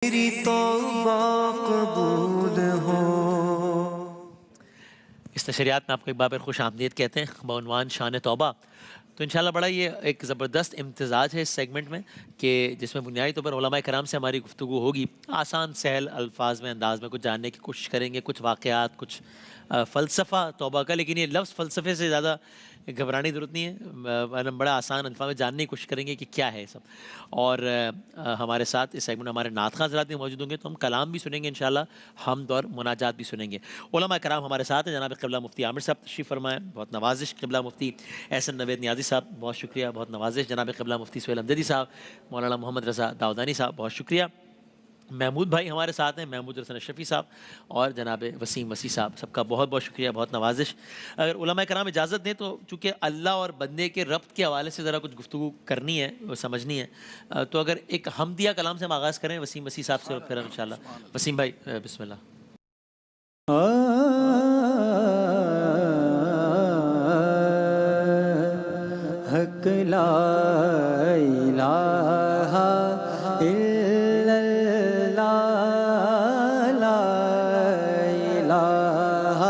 میری توبہ قبول ہو۔ اس نشریات میں آپ کو ایک بار پھر خوش آمدید کہتے ہیں بعنوان شان توبہ۔ تو انشاءاللہ بڑا یہ ایک زبردست امتزاج ہے اس سیگمنٹ میں کہ جس میں بنیادی طور پر علماء کرام سے ہماری گفتگو ہوگی، آسان سہل الفاظ میں انداز میں کچھ جاننے کی کوشش کریں گے، کچھ واقعات، کچھ فلسفہ توبہ کا، لیکن یہ لفظ فلسفے سے زیادہ گھبرانے کی ضرورت نہیں ہے، ہم بڑا آسان الفاظ میں جاننے کی کوشش کریں گے کہ کیا ہے یہ سب۔ اور ہمارے ساتھ اس سیگمنٹ میں ہمارے نعت خواں حضرات بھی موجود ہوں گے، تو ہم کلام بھی سنیں گے انشاءاللہ، حمد اور مناجات بھی سنیں گے۔ علماء کرام ہمارے ساتھ ہیں، جناب قبلہ مفتی عامر صاحب تشریف فرمائیں، بہت نوازش۔ قبلہ مفتی احسن نوید نیازی صاحب، بہت شکریہ، بہت نوازش۔ جناب قبلہ مفتی سہیل امجدی صاحب، مولانا محمد رضا داؤدانی صاحب، بہت شکریہ۔ محمود بھائی ہمارے ساتھ ہیں، محمود حسن اشرفی صاحب اور جناب وسیم مسیح صاحب، سب کا بہت بہت شکریہ، بہت نوازش۔ اگر علماء کرام اجازت دیں تو چونکہ اللہ اور بندے کے ربط کے حوالے سے ذرا کچھ گفتگو کرنی ہے، سمجھنی ہے، تو اگر ایک حمدیہ کلام سے ہم آغاز کریں وسیم مسیح صاحب سے، اور پھر انشاءاللہ وسیم بھائی بسم اللہ۔ حق لا الہ الا اللہ، لا الہ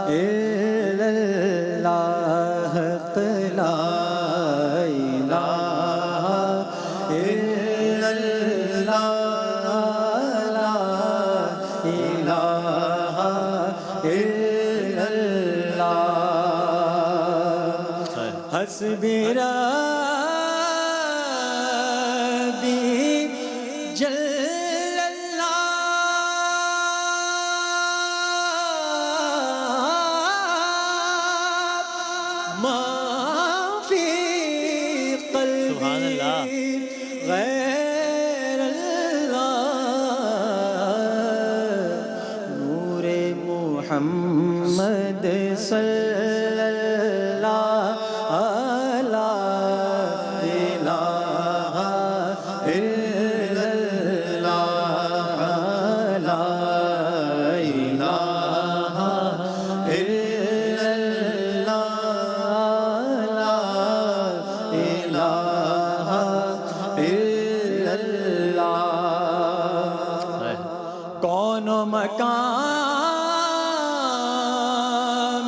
الا اللہ، حق لا الہ الا اللہ، لا الہ الا اللہ، حسبی ربی جل اللہ، ما فی سبحان اللہ۔ قلبی غیر اللہ، نور محمد صلی اللہ، لا الہ الا اللہ، لا الہ الا اللہ، لا الہ الا اللہ، کون و مکان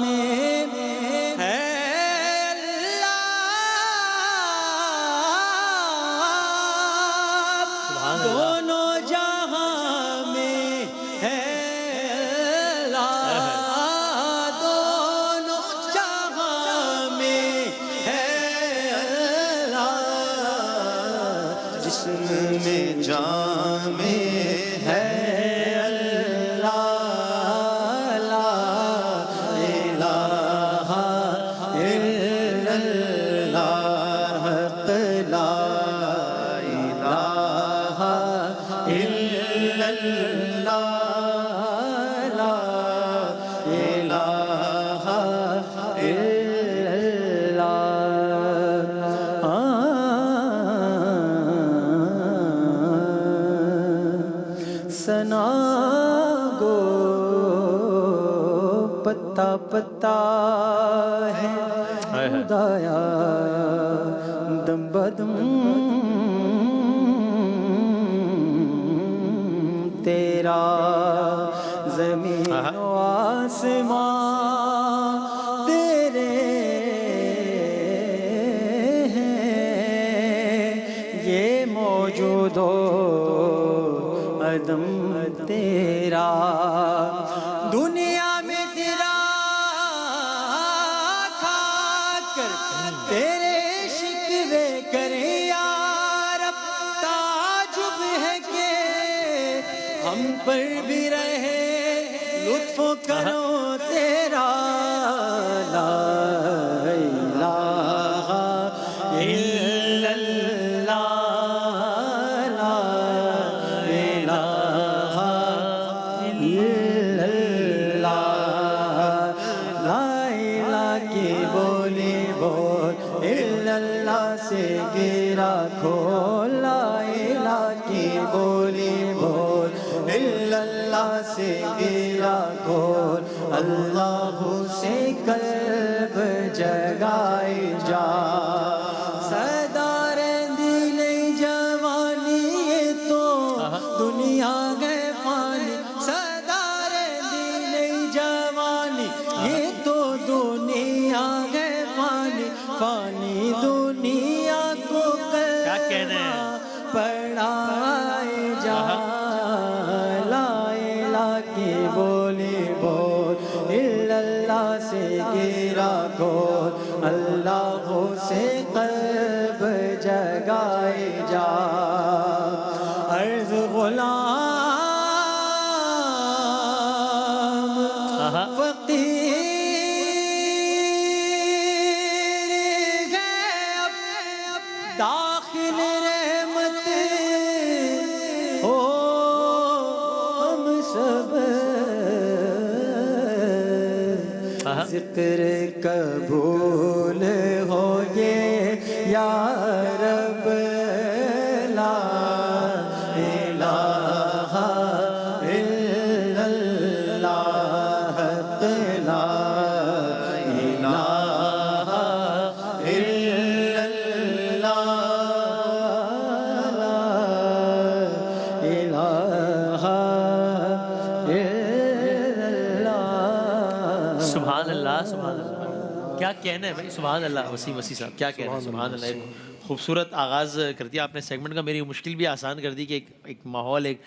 میں ہے اللہ، دونوں جہاں میں ہے اللہ، دونوں جہاں میں ہے اللہ، جسم میں جان میں ہے اللہ، لا الہ الا اللہ، حق لا الہ الا اللہ، لا الہ الا اللہ، ثنا گو پتا پتا ہے خدایا، دم بدم تیرا، زمین و آسمان تیرے ہیں، یہ موجود ہو عدم تیرا، دنیا میں تیرا کھا کر تیرے شکوے کرے یا رب، تعجب ہے کہ ہم پر بھی رہے لطف و کرو تیرا، لا الہ الا اللہ، لا الہ الا اللہ، لا الہ کی بولی بول، الا اللہ سے گرا کھول، لا الہ کی بولی بول، الا اللہ سے گرا کھول، اللہ سے قلب جگائی جا، سردار دل جوانی تو دنیا غلام فقیر ہے اب داخل رحمت ہو ہم سب ذکر قبول ہو یہ یا رب لا الہ الا اللہ لا الہ الا اللہ لا الہ الا اللہ. سبحان اللہ سبحان اللہ. کیا کہنا ہے بھائی، سبحان اللہ. وسیم وسیع صاحب کیا کہنا ہے، سبحان اللہ. ایک خوبصورت آغاز کر دیا آپ نے سیگمنٹ کا، میری مشکل بھی آسان کر دی کہ ایک ماحول ایک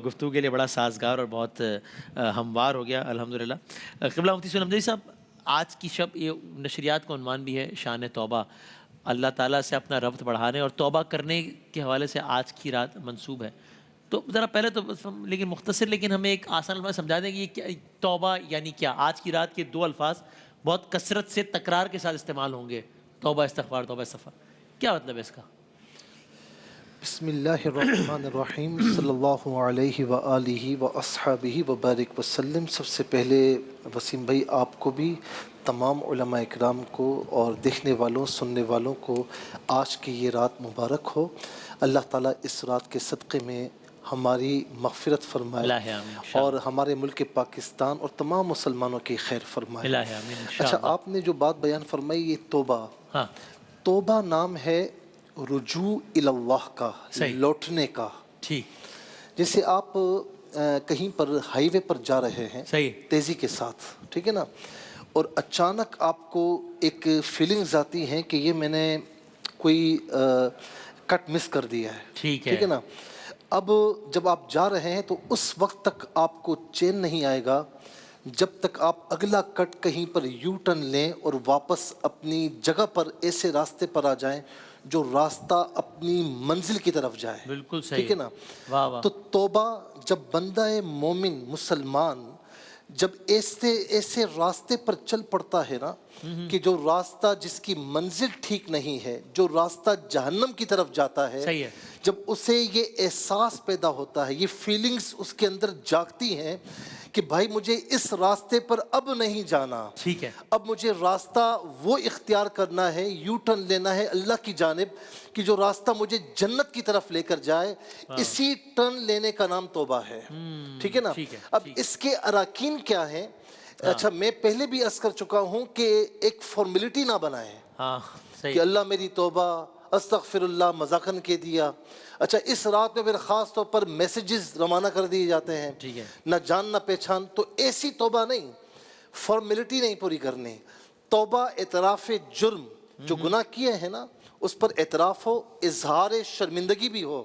گفتگو کے لیے بڑا سازگار اور بہت ہموار ہو گیا الحمدللہ. قبلہ مفتی سہیل حمدانی صاحب، آج کی شب یہ نشریات کا عنوان بھی ہے شان توبہ، اللہ تعالیٰ سے اپنا ربط بڑھانے اور توبہ کرنے کے حوالے سے آج کی رات منسوب ہے. تو ذرا پہلے تو لیکن مختصر لیکن ہمیں ایک آسان الفاظ سمجھا دیں کہ یہ توبہ یعنی کیا. آج کی رات کے دو الفاظ بہت کثرت سے تکرار کے ساتھ استعمال ہوں گے، توبہ استغفار توبہ استغفار، کیا مطلب ہے اس کا؟ بسم اللہ الرحمن الرحیم صلی اللہ علیہ وآلہ واصحابہ وبارک وسلم. سب سے پہلے وسیم بھائی آپ کو بھی، تمام علماء اکرام کو اور دیکھنے والوں سننے والوں کو آج کی یہ رات مبارک ہو. اللہ تعالیٰ اس رات کے صدقے میں ہماری مغفرت فرمائے اور ہمارے ملک پاکستان اور تمام مسلمانوں کی خیر فرمائے. اچھا، آپ نے جو بات بیان فرمائی یہ توبہ، توبہ نام ہے رجوع الی اللہ کا، لوٹنے کا. ٹھیک. جیسے آپ کہیں پر ہائی وے پر جا رہے ہیں تیزی کے ساتھ، ٹھیک ہے نا، اور اچانک آپ کو ایک فیلنگز آتی ہیں کہ یہ میں نے کوئی کٹ مس کر دیا ہے، ٹھیک ہے نا. اب جب آپ جا رہے ہیں تو اس وقت تک آپ کو چین نہیں آئے گا جب تک آپ اگلا کٹ کہیں پر یو ٹرن لیں اور واپس اپنی جگہ پر ایسے راستے پر آ جائیں جو راستہ اپنی منزل کی طرف جائے. بالکل صحیح، ٹھیک ہے نا. تو توبہ جب بندہ مومن مسلمان جب ایسے راستے پر چل پڑتا ہے نا کہ جو راستہ جس کی منزل ٹھیک نہیں ہے، جو راستہ جہنم کی طرف جاتا ہے، جب اسے یہ احساس پیدا ہوتا ہے، یہ فیلنگز اس کے اندر جاگتی ہیں کہ بھائی مجھے اس راستے پر اب نہیں جانا، ٹھیک ہے، اب مجھے راستہ وہ اختیار کرنا ہے، یو ٹرن لینا ہے اللہ کی جانب کہ جو راستہ مجھے جنت کی طرف لے کر جائے. اسی ٹرن لینے کا نام توبہ ہے. ٹھیک ہے نا. اب اس کے اراکین کیا ہیں؟ اچھا، میں پہلے بھی عرض کر چکا ہوں کہ ایک فارمیلٹی نہ بنائیں کہ اللہ میری توبہ استغفر اللہ مذاقن کے دیا. اچھا، اس رات میں پھر خاص طور پر میسیجز روانہ کر دیے جاتے ہیں، نہ جان نہ پہچان. تو ایسی توبہ نہیں، فارمیلٹی نہیں پوری کرنی. توبہ اعتراف جرم، جو گناہ کیے ہیں نا اس پر اعتراف ہو، اظہار شرمندگی بھی ہو.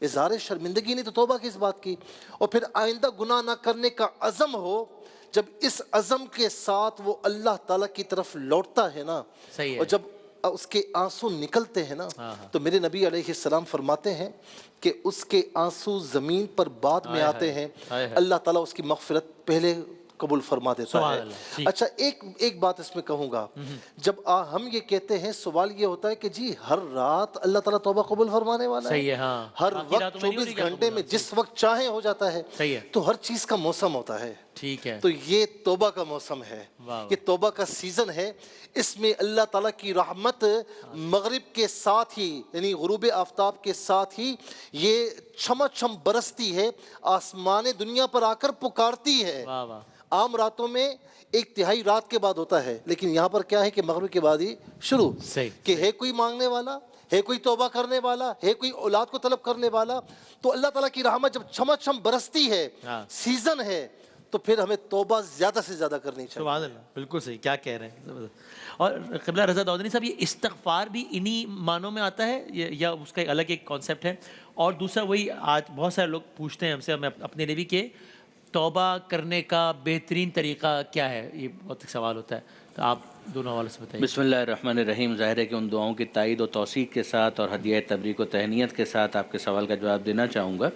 اظہار شرمندگی نہیں تو توبہ کس بات کی؟ اور پھر آئندہ گناہ نہ کرنے کا عزم ہو. جب اس عزم کے ساتھ وہ اللہ تعالیٰ کی طرف لوٹتا ہے نا، اور جب اس کے آنسو نکلتے ہیں نا، تو میرے نبی علیہ السلام فرماتے ہیں کہ اس کے آنسو زمین پر بعد میں آتے ہیں، اللہ تعالیٰ اس کی مغفرت پہلے قبول فرما دیتا ہے. اچھا، ایک بات اس میں کہوں گا، جب ہم یہ کہتے ہیں سوال یہ ہوتا ہے کہ جی ہر رات اللہ تعالیٰ توبہ قبول فرمانے والا ہے، ہر وقت 24 گھنٹے میں جس وقت چاہیں ہو جاتا ہے، تو ہر چیز کا موسم ہوتا ہے. ٹھیک ہے، تو یہ توبہ کا موسم ہے، یہ توبہ کا سیزن ہے. اس میں اللہ تعالیٰ کی رحمت مغرب کے ساتھ ہی یعنی غروب آفتاب کے ساتھ ہی یہ چھما چھم برستی ہے، آسمان دنیا پر آ کر پکارتی ہے. عام راتوں میں ایک تہائی رات کے بعد ہوتا ہے، لیکن یہاں پر کیا ہے کہ مغرب کے بعد ہی شروع، کہ ہے کوئی مانگنے والا، ہے کوئی توبہ کرنے والا، ہے کوئی اولاد کو طلب کرنے والا. تو اللہ تعالیٰ کی رحمت جب چھما چھم برستی ہے، سیزن ہے، تو پھر ہمیں توبہ زیادہ سے زیادہ کرنی چاہیے. سبحان اللہ، بالکل صحیح، کیا کہہ رہے ہیں. اور قبلہ رضا داؤدنی صاحب، یہ استغفار بھی انہی معنوں میں آتا ہے یا اس کا الگ ایک کانسیپٹ ہے؟ اور دوسرا وہی آج بہت سارے لوگ پوچھتے ہیں ہم سے، ہمیں اپنے لیے بھی، کہ توبہ کرنے کا بہترین طریقہ کیا ہے؟ یہ بہت ایک سوال ہوتا ہے، تو آپ دونوں حوالے سے بتائیے. بسم اللہ الرحمن الرحیم. ظاہر ہے کہ ان دعاؤں کی تائید و توثیق کے ساتھ اور ہدیہ تبریک و تہنیت کے ساتھ آپ کے سوال کا جواب دینا چاہوں گا.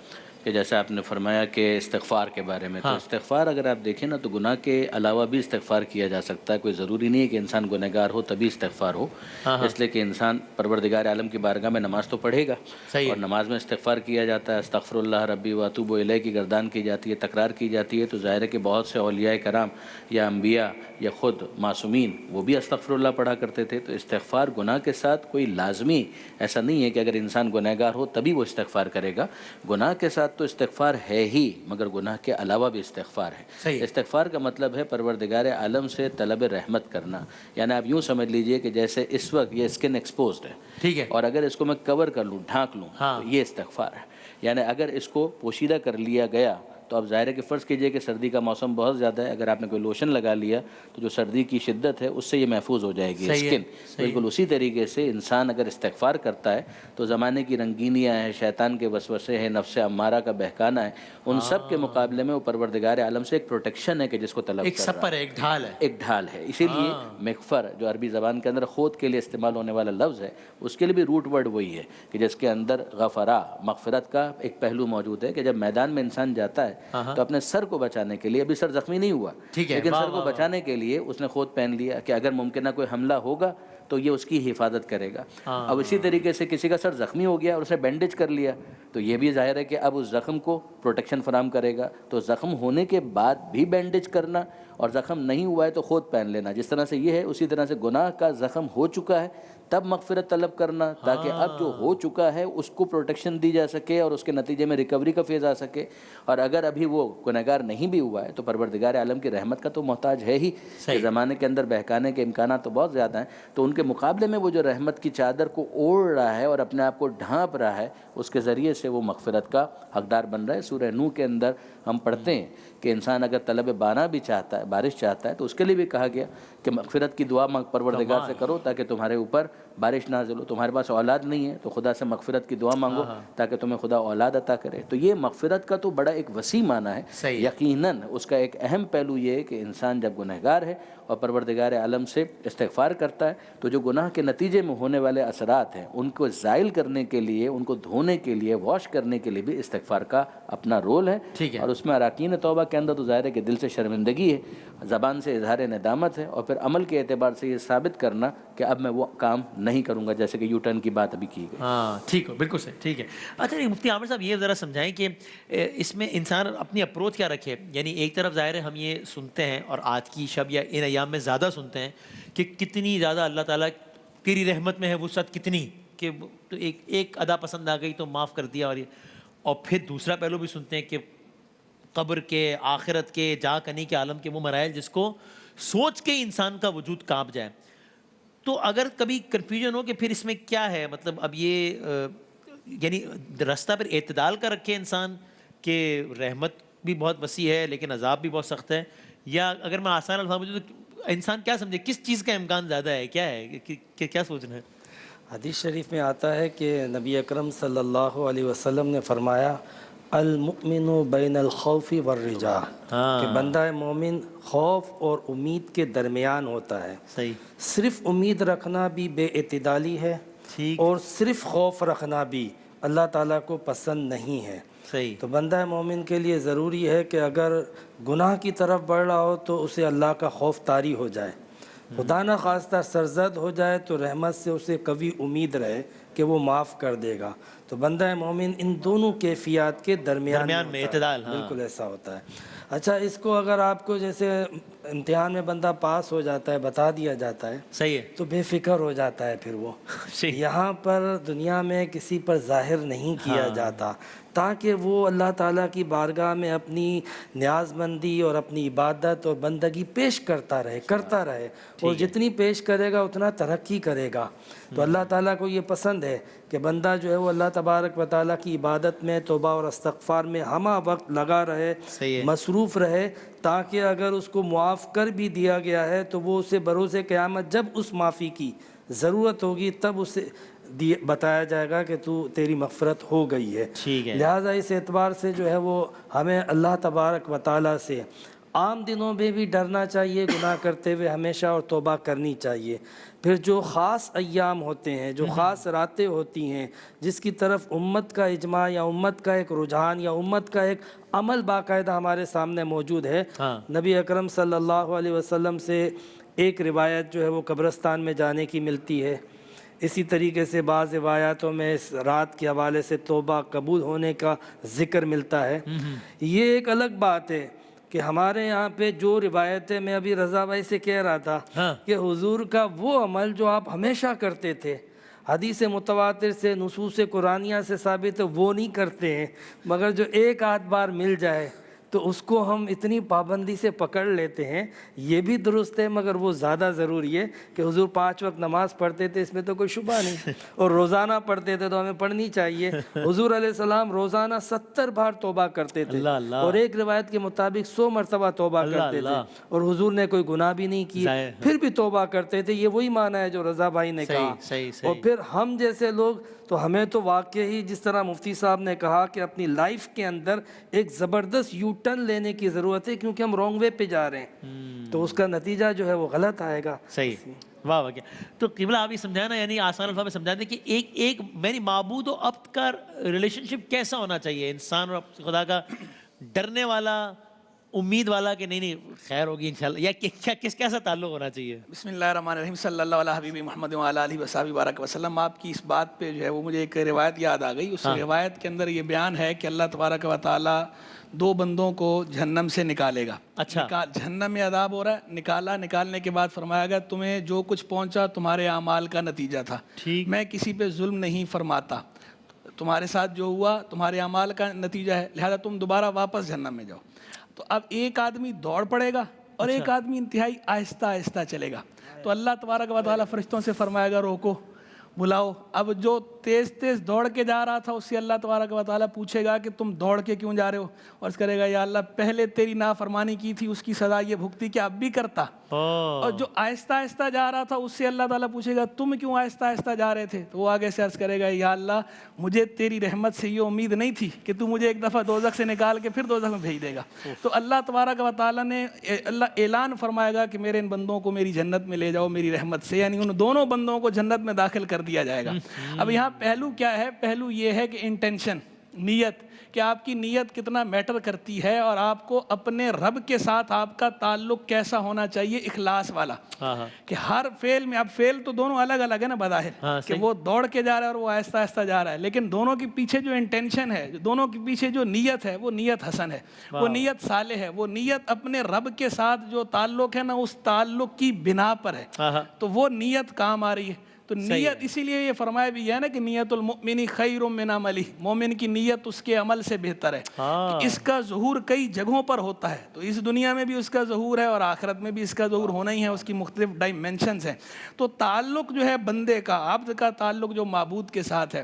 کہ جیسا آپ نے فرمایا کہ استغفار کے بارے میں، تو استغفار اگر آپ دیکھیں نا تو گناہ کے علاوہ بھی استغفار کیا جا سکتا ہے. کوئی ضروری نہیں ہے کہ انسان گنہگار ہو تبھی استغفار ہو. اس لیے کہ انسان پروردگار عالم کی بارگاہ میں نماز تو پڑھے گا، اور نماز میں استغفار کیا جاتا ہے. استغفر اللہ ربی و اتوب الیہ کی گردان کی جاتی ہے، تکرار کی جاتی ہے. تو ظاہر ہے کہ بہت سے اولیاء کرام یا انبیاء یا خود معصومین وہ بھی استغفر اللہ پڑھا کرتے تھے. تو استغفار گناہ کے ساتھ کوئی لازمی ایسا نہیں ہے کہ اگر انسان گنہگار ہو تبھی وہ استغفار کرے گا. گناہ کے ساتھ تو استغفار ہے ہی، مگر گناہ کے علاوہ بھی استغفار ہے. استغفار کا مطلب ہے پروردگار عالم سے طلب رحمت کرنا. یعنی آپ یوں سمجھ لیجئے کہ جیسے اس وقت یہ اسکن ایکسپوزڈ ہے، ٹھیک ہے، اور اگر اس کو میں کور کر لوں، ڈھانک لوں، تو یہ استغفار ہے. یعنی اگر اس کو پوشیدہ کر لیا گیا تو اب ظاہر ہے کہ فرض کیجئے کہ سردی کا موسم بہت زیادہ ہے، اگر آپ نے کوئی لوشن لگا لیا تو جو سردی کی شدت ہے اس سے یہ محفوظ ہو جائے گی اسکن. بالکل اسی طریقے سے انسان اگر استغفار کرتا ہے تو زمانے کی رنگینیاں ہیں، شیطان کے وسوسے ہیں، نفس امارہ کا بہکانا ہے، ان سب کے مقابلے میں وہ پروردگار عالم سے ایک پروٹیکشن ہے کہ جس کو طلب ایک کر رہا سپر ہے، ایک ڈھال ہے، ایک ڈھال ہے. اسی لیے مغفر جو عربی زبان کے اندر خود کے لیے استعمال ہونے والا لفظ ہے، اس کے لیے بھی روٹ ورڈ وہی ہے کہ جس کے اندر غفرا مغفرت کا ایک پہلو موجود ہے. کہ جب میدان میں انسان جاتا ہے تو اپنے سر کو بچانے کے لیے، ابھی سر زخمی نہیں ہوا لیکن سر کو بچانے کے لیے اس نے خود پہن لیا کہ اگر ممکنہ کوئی حملہ ہوگا تو یہ اس کی حفاظت کرے گا. اب اسی طریقے سے کسی کا سر زخمی ہو گیا اور اسے بینڈیج کر لیا تو یہ بھی ظاہر ہے کہ اب اس زخم کو پروٹیکشن فراہم کرے گا. تو زخم ہونے کے بعد بھی بینڈیج کرنا اور زخم نہیں ہوا ہے تو خود پہن لینا، جس طرح سے یہ ہے اسی طرح سے گناہ کا زخم ہو چکا ہے تب مغفرت طلب کرنا، تاکہ اب جو ہو چکا ہے اس کو پروٹیکشن دی جا سکے اور اس کے نتیجے میں ریکوری کا فیز آ سکے. اور اگر ابھی وہ گنہگار نہیں بھی ہوا ہے تو پروردگار عالم کی رحمت کا تو محتاج ہے ہی. کہ زمانے کے اندر بہکانے کے امکانات تو بہت زیادہ ہیں، تو ان کے مقابلے میں وہ جو رحمت کی چادر کو اوڑھ رہا ہے اور اپنے آپ کو ڈھانپ رہا ہے، اس کے ذریعے سے وہ مغفرت کا حقدار بن رہا ہے. سورہ نوح کے اندر ہم پڑھتے ہیں کہ انسان اگر طلب بانا بھی چاہتا ہے، بارش چاہتا ہے، تو اس کے لیے بھی کہا گیا کہ مغفرت کی دعا پروردگار سے کرو تاکہ تمہارے اوپر بارش نازل ہو. تمہارے پاس اولاد نہیں ہے تو خدا سے مغفرت کی دعا مانگو تاکہ تمہیں خدا اولاد عطا کرے. تو یہ مغفرت کا تو بڑا ایک وسیع معنی ہے. یقیناً اس کا ایک اہم پہلو یہ ہے کہ انسان جب گنہگار ہے اور پروردگار عالم سے استغفار کرتا ہے تو جو گناہ کے نتیجے میں ہونے والے اثرات ہیں ان کو زائل کرنے کے لیے، ان کو دھونے کے لیے، واش کرنے کے لیے بھی استغفار کا اپنا رول ہے. اور اس میں اراکین توبہ کے اندر تو ظاہر ہے کہ دل سے شرمندگی ہے، زبان سے اظہار ندامت ہے، اور پھر عمل کے اعتبار سے یہ ثابت کرنا کہ اب میں وہ کام نہیں کروں گا، جیسے کہ یو ٹرن کی بات ابھی کی گئی. ٹھیک ہو، بالکل صحیح، ٹھیک ہے. اچھا مفتی عامر صاحب یہ ذرا سمجھائیں کہ اس میں انسان اپنی اپروچ کیا رکھے. یعنی ایک طرف ظاہر ہے ہم یہ سنتے ہیں اور آج کی شب یا ان ایام میں زیادہ سنتے ہیں کہ کتنی زیادہ اللہ تعالیٰ تیری رحمت میں ہے وسعت کتنی، کہ تو ایک ادا پسند آ گئی تو معاف کر دیا. اور پھر دوسرا پہلو بھی سنتے ہیں کہ قبر کے، آخرت کے، جا کنی کے عالم کے وہ مراحل جس کو سوچ کے انسان کا وجود کانپ جائے. تو اگر کبھی کنفیوژن ہو کہ پھر اس میں کیا ہے، مطلب اب یہ یعنی راستہ پھر اعتدال کا رکھے انسان کہ رحمت بھی بہت وسیع ہے لیکن عذاب بھی بہت سخت ہے، یا اگر میں آسان الفاظ میں تو انسان کیا سمجھے کس چیز کا امکان زیادہ ہے، کیا ہے کہ کیا سوچنا ہے؟ حدیث شریف میں آتا ہے کہ نبی اکرم صلی اللہ علیہ وسلم نے فرمایا المؤمن بین الخوف والرجاء، کہ بندہ مومن خوف اور امید کے درمیان ہوتا ہے. صحیح. صرف امید رکھنا بھی بے اعتدالی ہے، اور صرف خوف رکھنا بھی اللہ تعالیٰ کو پسند نہیں ہے. صحیح. تو بندہ مومن کے لیے ضروری ہے کہ اگر گناہ کی طرف بڑھ رہا ہو تو اسے اللہ کا خوف طاری ہو جائے، خدا نہ خواستہ سرزد ہو جائے تو رحمت سے اسے کبھی امید رہے کہ وہ معاف کر دے گا. تو بندہ مومن ان دونوں کیفیات کے درمیان میں اعتدال. بالکل ایسا ہوتا ہے. اچھا اس کو اگر آپ کو جیسے امتحان میں بندہ پاس ہو جاتا ہے، بتا دیا جاتا ہے، صحیح ہے، تو بے فکر ہو جاتا ہے. پھر وہ یہاں پر دنیا میں کسی پر ظاہر نہیں کیا جاتا تاکہ وہ اللہ تعالیٰ کی بارگاہ میں اپنی نیاز مندی اور اپنی عبادت اور بندگی پیش کرتا رہے اور جتنی پیش کرے گا اتنا ترقی کرے گا. تو اللہ تعالیٰ کو یہ پسند ہے کہ بندہ جو ہے وہ اللہ تبارک و تعالیٰ کی عبادت میں، توبہ اور استغفار میں ہمہ وقت لگا رہے، مصروف رہے، تاکہ اگر اس کو معاف کر بھی دیا گیا ہے تو وہ اسے بروز قیامت جب اس معافی کی ضرورت ہوگی تب اسے بتایا جائے گا کہ تیری مغفرت ہو گئی ہے. لہٰذا اس اعتبار سے جو ہے وہ ہمیں اللہ تبارک و تعالیٰ سے عام دنوں میں بھی ڈرنا چاہیے گناہ کرتے ہوئے ہمیشہ اور توبہ کرنی چاہیے. پھر جو خاص ایام ہوتے ہیں، جو خاص راتیں ہوتی ہیں جس کی طرف امت کا اجماع یا امت کا ایک رجحان یا امت کا ایک عمل باقاعدہ ہمارے سامنے موجود ہے. نبی اکرم صلی اللہ علیہ وسلم سے ایک روایت جو ہے وہ قبرستان میں جانے کی ملتی ہے. اسی طریقے سے بعض روایاتوں میں اس رات کے حوالے سے توبہ قبول ہونے کا ذکر ملتا ہے. یہ ایک الگ بات ہے کہ ہمارے یہاں پہ جو روایتیں، میں ابھی رضا بھائی سے کہہ رہا تھا کہ حضور کا وہ عمل جو آپ ہمیشہ کرتے تھے، حدیث متواتر سے، نصوص قرآنیہ سے ثابت ہے، وہ نہیں کرتے ہیں، مگر جو ایک آدھ بار مل جائے تو اس کو ہم اتنی پابندی سے پکڑ لیتے ہیں. یہ بھی درست ہے، مگر وہ زیادہ ضروری ہے کہ حضور 5 وقت نماز پڑھتے تھے، اس میں تو کوئی شبہ نہیں، اور روزانہ پڑھتے تھے تو ہمیں پڑھنی چاہیے. حضور علیہ السلام روزانہ 70 بار توبہ کرتے تھے، اور ایک روایت کے مطابق 100 مرتبہ توبہ کرتے تھے، اور حضور نے کوئی گناہ بھی نہیں کی، پھر بھی توبہ کرتے تھے. یہ وہی معنی ہے جو رضا بھائی نے کہا. اور پھر ہم جیسے لوگ تو ہمیں تو واقعی جس طرح مفتی صاحب نے کہا کہ اپنی لائف کے اندر ایک زبردست یو ٹرن لینے کی ضرورت ہے، کیونکہ ہم رانگ وے پہ جا رہے ہیں، تو اس کا نتیجہ جو ہے وہ غلط آئے گا. صحیح. واہ واہ. تو قبلہ آپ یہ سمجھائیں نا، یعنی آسان الفاظ میں سمجھا دیں کہ ایک میری معبود و عبد کا ریلیشن شپ کیسا ہونا چاہیے، انسان اور خدا کا، ڈرنے والا، امید والا کہ نہیں خیر ہوگی انشاءاللہ، یا کیسا تعلق ہونا چاہیے؟ بسم اللہ الرحمن الرحیم. صلی اللہ علیہ حبیب محمد وعلی آلہ وصحبہ بارک وسلم. آپ کی اس بات پہ جو ہے وہ مجھے ایک روایت یاد آ گئی. اس روایت کے اندر یہ بیان ہے کہ اللہ تبارک و تعالیٰ 2 بندوں کو جہنم سے نکالے گا. اچھا. جہنم میں عذاب ہو رہا ہے، نکالنے کے بعد فرمایا گا تمہیں جو کچھ پہنچا تمہارے اعمال کا نتیجہ تھا. میں کسی پہ ظلم نہیں فرماتا، تمہارے ساتھ جو ہوا تمہارے اعمال کا نتیجہ ہے، لہذا تم دوبارہ واپس جہنم میں جاؤ. تو اب ایک آدمی دوڑ پڑے گا اور ایک آدمی انتہائی آہستہ آہستہ چلے گا. تو اللہ تبارک و تعالیٰ فرشتوں سے فرمائے گا روکو، بلاؤ. اب جو تیز تیز دوڑ کے جا رہا تھا اس سے اللہ تبارک و تعالیٰ پوچھے گا کہ تم دوڑ کے کیوں جا رہے ہو، اور اس کرے گا یا اللہ پہلے تیری نافرمانی کی تھی، اس کی سزا یہ بھگتی کہ اب بھی کرتا. اور جو آہستہ آہستہ جا رہا تھا اس سے اللہ تعالیٰ پوچھے گا تم کیوں آہستہ آہستہ جا رہے تھے، تو وہ آگے سے عرض کرے گا یا اللہ مجھے تیری رحمت سے یہ امید نہیں تھی کہ تو مجھے ایک دفعہ دوزخ سے نکال کے پھر دوزخ میں بھیج دے گا. تو اللہ تبارک و تعالیٰ نے اعلان فرمائے گا کہ میرے ان بندوں کو میری جنت میں لے جاؤ میری رحمت سے، یعنی ان دونوں بندوں کو جنت میں داخل کر دیا جائے گا. اب یہاں پہلو کیا ہے؟ پہلو یہ ہے کہ انٹینشن، نیت، کہ آپ کی نیت کتنا میٹر کرتی ہے، اور آپ کو اپنے رب کے ساتھ آپ کا تعلق کیسا ہونا چاہیے، اخلاص والا. کہ ہر فعل میں، اب فعل تو دونوں الگ الگ ہے نا بظاہر، کہ وہ دوڑ کے جا رہا ہے اور وہ آہستہ آہستہ جا رہا ہے، لیکن دونوں کے پیچھے جو انٹینشن ہے، دونوں کے پیچھے جو نیت ہے وہ نیت حسن ہے، وہ نیت صالح ہے، وہ نیت اپنے رب کے ساتھ جو تعلق ہے نا اس تعلق کی بنا پر ہے، تو وہ نیت کام آ رہی ہے. تو نیت اسی لیے یہ فرمایا بھی ہے نا کہ نیت المؤمن خیر من عملہ، مومن کی نیت اس کے عمل سے بہتر ہے. کہ اس کا ظہور کئی جگہوں پر ہوتا ہے، تو اس دنیا میں بھی اس کا ظہور ہے اور آخرت میں بھی اس کا ظہور ہونا ہی ہے، اس کی مختلف ڈائمینشنز ہیں. تو تعلق جو ہے بندے کا، عبد کا تعلق جو معبود کے ساتھ ہے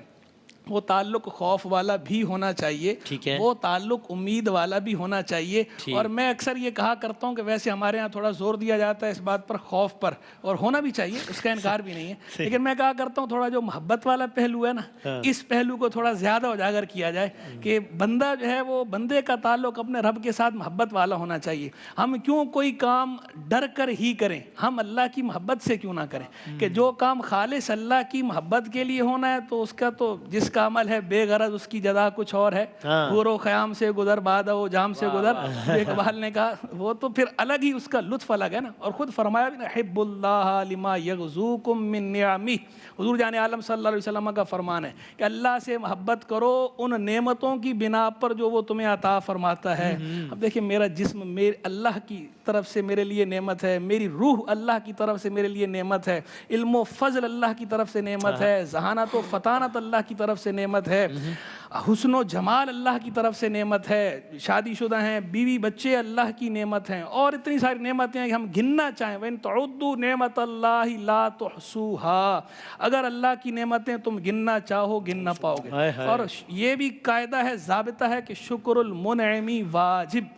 وہ تعلق خوف والا بھی ہونا چاہیے، وہ تعلق امید والا بھی ہونا چاہیے. اور میں اکثر یہ کہا کرتا ہوں کہ ویسے ہمارے ہاں تھوڑا زور دیا جاتا ہے اس بات پر، خوف پر، اور ہونا بھی چاہیے، اس کا انکار بھی نہیں ہے، لیکن میں کہا کرتا ہوں تھوڑا جو محبت والا پہلو ہے نا اس پہلو کو تھوڑا زیادہ اجاگر کیا جائے، کہ بندہ جو ہے وہ بندے کا تعلق اپنے رب کے ساتھ محبت والا ہونا چاہیے. ہم کیوں کوئی کام ڈر کر ہی کریں، ہم اللہ کی محبت سے کیوں نہ کریں، کہ جو کام خالص اللہ کی محبت کے لیے ہونا ہے تو اس کا تو جس کا عمل ہے بے غرض اس کی جزا کچھ اور ہے. حور و خیام سے گزر بادہ و جام سے گزر، اقبال نے کہا، وہ تو پھر الگ ہی اس کا لطف الگ ہے نا. اور خود فرمایا بھی نا حب اللہ لما یغزوکم من نعمہ، حضور جان عالم صلی اللہ علیہ وسلم کا فرمان ہے کہ اللہ سے محبت کرو ان نعمتوں کی بنا پر جو وہ تمہیں عطا فرماتا ہے. اب دیکھیں میرا جسم میرے اللہ کی طرف سے میرے لیے نعمت ہے، میری روح اللہ کی طرف سے میرے لیے نعمت ہے، علم و فضل اللہ کی طرف سے نعمت ہے، ذہانت و فطانت اللہ کی طرف سے نعمت ہے، حسن و جمال اللہ کی طرف سے نعمت ہے، شادی شدہ ہیں، بیوی بچے اللہ کی نعمت ہیں، اور اتنی ساری نعمتیں ہیں کہ ہم گننا چاہیں. وَإِن تَعُدُّوا نِعْمَةَ اللَّهِ لَا تُحْصُوهَا، اگر اللہ کی نعمتیں تم گننا چاہو گن نہ پاؤ گے. اور یہ بھی قاعدہ ہے، ضابطہ ہے کہ شکر المنعم واجب،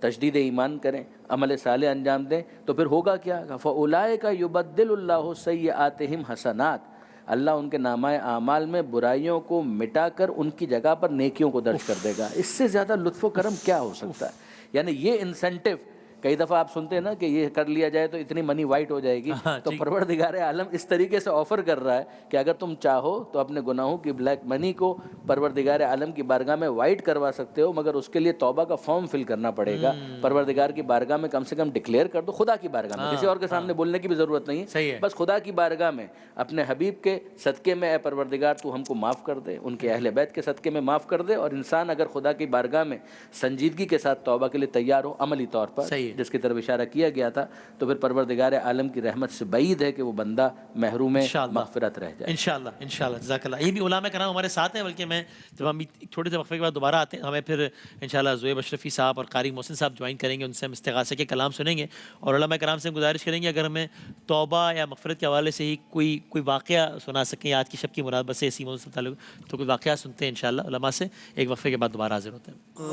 تجدید ایمان کریں, عمل صالح انجام دیں, تو پھر ہوگا کیا؟ فَأُولَٰئِكَ يُبَدِّلُ اللَّهُ سَيِّئَاتِهِمْ حَسَنَاتٍ, اللہ ان کے نامہ اعمال میں برائیوں کو مٹا کر ان کی جگہ پر نیکیوں کو درج کر دے گا. اس سے زیادہ لطف و کرم کیا ہو سکتا ہے؟ یعنی یہ انسینٹیو, کئی دفعہ آپ سنتے ہیں نا کہ یہ کر لیا جائے تو اتنی منی وائٹ ہو جائے گی, تو پروردگار عالم اس طریقے سے آفر کر رہا ہے کہ اگر تم چاہو تو اپنے گناہوں کی بلیک منی کو پروردگار عالم کی بارگاہ میں وائٹ کروا سکتے ہو, مگر اس کے لیے توبہ کا فارم فل کرنا پڑے گا. پروردگار کی بارگاہ میں کم سے کم ڈکلیئر کر دو, خدا کی بارگاہ میں, کسی اور کے سامنے بولنے کی بھی ضرورت نہیں ہے, بس خدا کی بارگاہ میں اپنے حبیب کے صدقے میں, اے پروردگار تو ہم کو معاف کر دے, ان کے اہل بیت کے صدقے میں معاف کر دے. اور انسان اگر خدا کی بارگاہ میں سنجیدگی کے ساتھ توبہ کے لیے تیار ہو عملی طور پر, جس کی طرف اشارہ کیا گیا تھا, تو پھر پروردگار عالم کی رحمت سے بعید ہے کہ وہ بندہ محروم مغفرت رہ جائے. انشاءاللہ جزاک اللہ. یہ بھی علماء کرام ہمارے ساتھ ہیں, بلکہ میں جب ہم چھوٹے سے وقفے کے بعد دوبارہ آتے ہیں, ہمیں پھر انشاءاللہ زویب اشرفی صاحب اور قاری محسن صاحب جوائن کریں گے, ان سے ہم استغاثہ کے کلام سنیں گے, اور علماء کرام سے گزارش کریں گے اگر ہمیں توبہ یا مغفرت کے حوالے سے ہی کوئی واقعہ سنا سکیں, آج کی شب کی مناسبت سے اسی موضوع سے تعلق, تو کوئی واقعہ سنتے ہیں انشاءاللہ علماء سے. ایک وقفے کے بعد دوبارہ حاضر ہوتے ہیں.